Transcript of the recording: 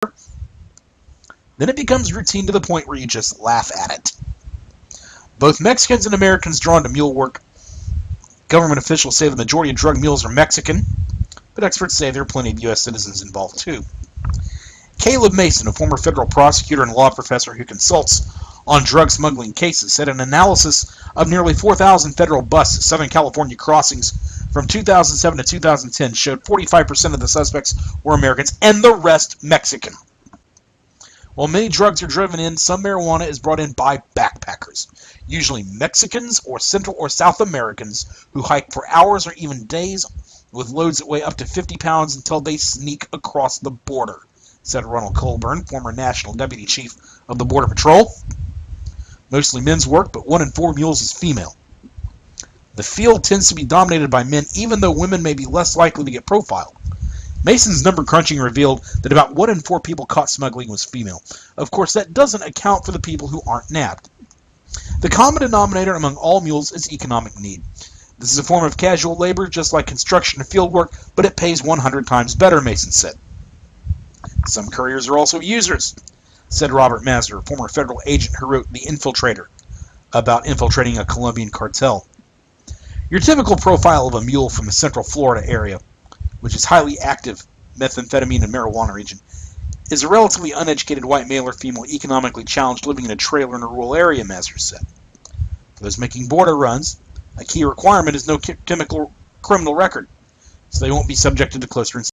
then it becomes routine to the point where you just laugh at it. Both Mexicans and Americans drawn to mule work. Government officials say the majority of drug mules are Mexican, but experts say there are plenty of U.S. citizens involved too. Caleb Mason, a former federal prosecutor and law professor who consults on drug smuggling cases, said an analysis of nearly 4,000 federal bus Southern California crossings from 2007 to 2010 showed 45% of the suspects were Americans and the rest Mexican. While many drugs are driven in, some marijuana is brought in by backpackers, usually Mexicans or Central or South Americans who hike for hours or even days with loads that weigh up to 50 pounds until they sneak across the border, said Ronald Colburn, former National Deputy Chief of the Border Patrol. Mostly men's work, but 1 in 4 mules is female. The field tends to be dominated by men, even though women may be less likely to get profiled. Mason's number crunching revealed that about 1 in 4 people caught smuggling was female. Of course, that doesn't account for the people who aren't nabbed. The common denominator among all mules is economic need. This is a form of casual labor, just like construction and field work, but it pays 100 times better, Mason said. Some couriers are also users, said Robert Mazur, former federal agent who wrote The Infiltrator about infiltrating a Colombian cartel. Your typical profile of a mule from the Central Florida area, which is highly active methamphetamine and marijuana region, is a relatively uneducated white male or female economically challenged living in a trailer in a rural area, Mazur said. For those making border runs, a key requirement is no criminal record, so they won't be subjected to closer